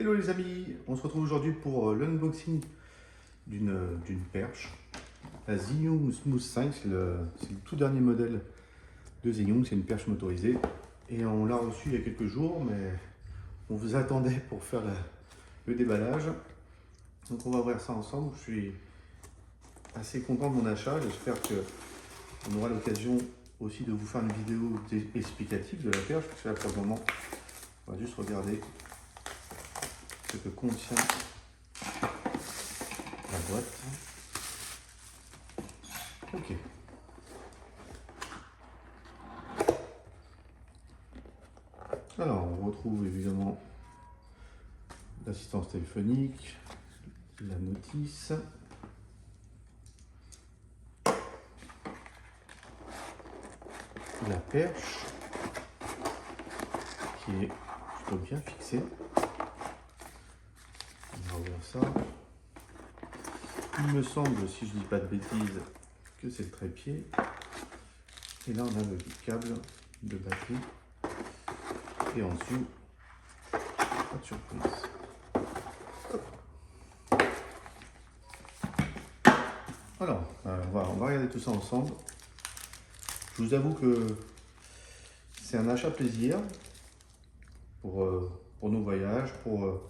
Hello les amis, on se retrouve aujourd'hui pour l'unboxing d'une perche. La Xinyung Smooth 5, c'est le tout dernier modèle de Xinyung, c'est une perche motorisée. Et on l'a reçu il y a quelques jours, mais on vous attendait pour faire le déballage. Donc on va voir ça ensemble. Je suis assez content de mon achat, j'espère qu'on aura l'occasion aussi de vous faire une vidéo explicative de la perche, parce que là pour le moment, on va juste regarder ce que contient la boîte. Ok. Alors, on retrouve évidemment l'assistance téléphonique, la notice, la perche qui est plutôt bien fixée. On va voir ça. Il me semble, si je dis pas de bêtises, que c'est le trépied. Et là, on a le câble de batterie. Et en dessous, pas de surprise. Alors, on va regarder tout ça ensemble. Je vous avoue que c'est un achat plaisir pour nos voyages, pour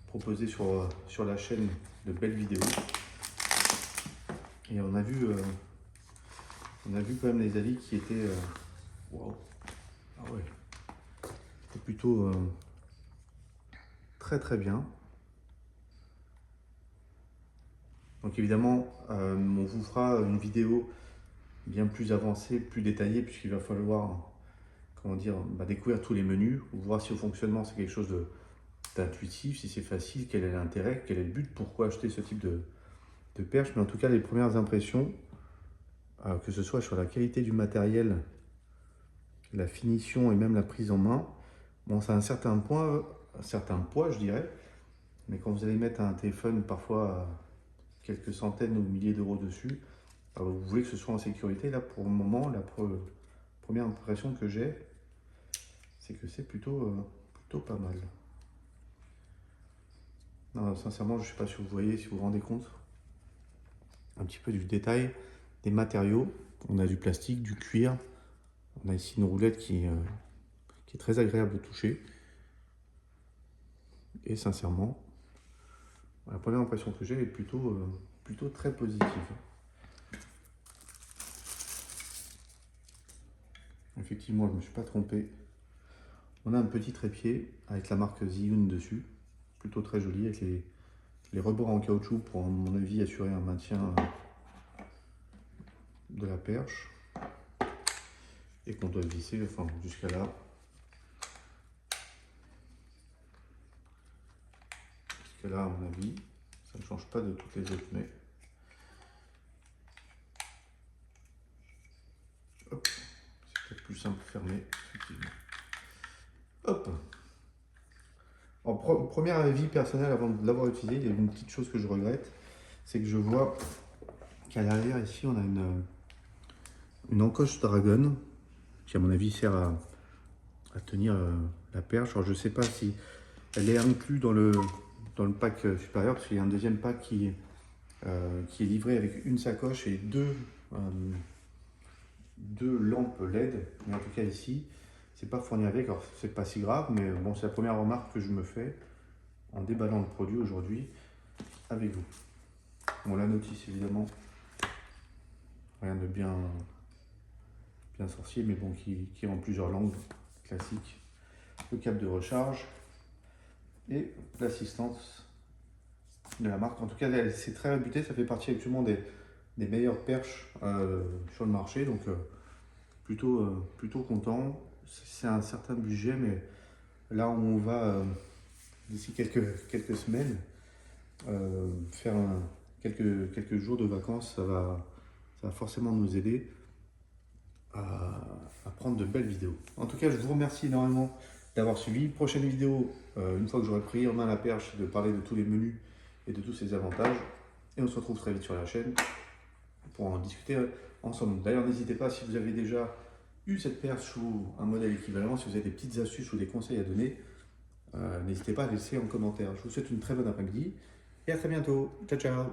proposer sur la chaîne de belles vidéos. Et on a vu quand même les avis qui étaient wow. Ah ouais, c'était plutôt très très bien. Donc évidemment, on vous fera une vidéo bien plus avancée, plus détaillée, puisqu'il va falloir, comment dire, découvrir tous les menus, voir si au fonctionnement c'est quelque chose d'intuitif, si c'est facile, quel est l'intérêt, quel est le but, pourquoi acheter ce type de perche. Mais en tout cas, les premières impressions, que ce soit sur la qualité du matériel, la finition et même la prise en main, bon, c'est un certain poids, je dirais, mais quand vous allez mettre un téléphone parfois quelques centaines ou milliers d'euros dessus, vous voulez que ce soit en sécurité. Là, pour le moment, la première impression que j'ai, c'est que c'est plutôt pas mal. Non, sincèrement, je ne sais pas si vous voyez, si vous vous rendez compte un petit peu du détail des matériaux. On a du plastique, du cuir. On a ici une roulette qui est très agréable au toucher. Et sincèrement, la première impression que j'ai est plutôt très positive. Effectivement, je ne me suis pas trompé. On a un petit trépied avec la marque Zhiyun dessus. Plutôt très joli, avec les rebords en caoutchouc pour, à mon avis, assurer un maintien de la perche. Et qu'on doit visser, enfin, jusqu'à là. Jusqu'à là, à mon avis, ça ne change pas de toutes les autres, mais hop, c'est peut-être plus simple fermé, effectivement. Hop. En premier avis personnel, avant de l'avoir utilisé, il y a une petite chose que je regrette, c'est que je vois qu'à l'arrière, ici, on a une encoche Dragon, qui à mon avis sert à tenir la perche. Alors je ne sais pas si elle est inclue dans le pack supérieur, parce qu'il y a un deuxième pack qui est livré avec une sacoche et deux lampes LED. Mais en tout cas ici, c'est pas fourni avec. Alors c'est pas si grave, mais bon, c'est la première remarque que je me fais en déballant le produit aujourd'hui avec vous. Bon, la notice évidemment, rien de bien sorcier, mais bon, qui est en plusieurs langues classiques. Le câble de recharge et l'assistance de la marque. En tout cas, c'est très réputé, ça fait partie actuellement des meilleures perches sur le marché, donc plutôt content. C'est un certain budget, mais là où on va d'ici quelques semaines faire quelques jours de vacances, ça va forcément nous aider à prendre de belles vidéos. En tout cas, je vous remercie énormément d'avoir suivi. Prochaine vidéo, une fois que j'aurai pris en main la perche, de parler de tous les menus et de tous ses avantages. Et on se retrouve très vite sur la chaîne pour en discuter ensemble. D'ailleurs, n'hésitez pas, si vous avez déjà eu cette perche ou un modèle équivalent, si vous avez des petites astuces ou des conseils à donner, n'hésitez pas à laisser en commentaire. Je vous souhaite une très bonne après-midi et à très bientôt. Ciao, ciao!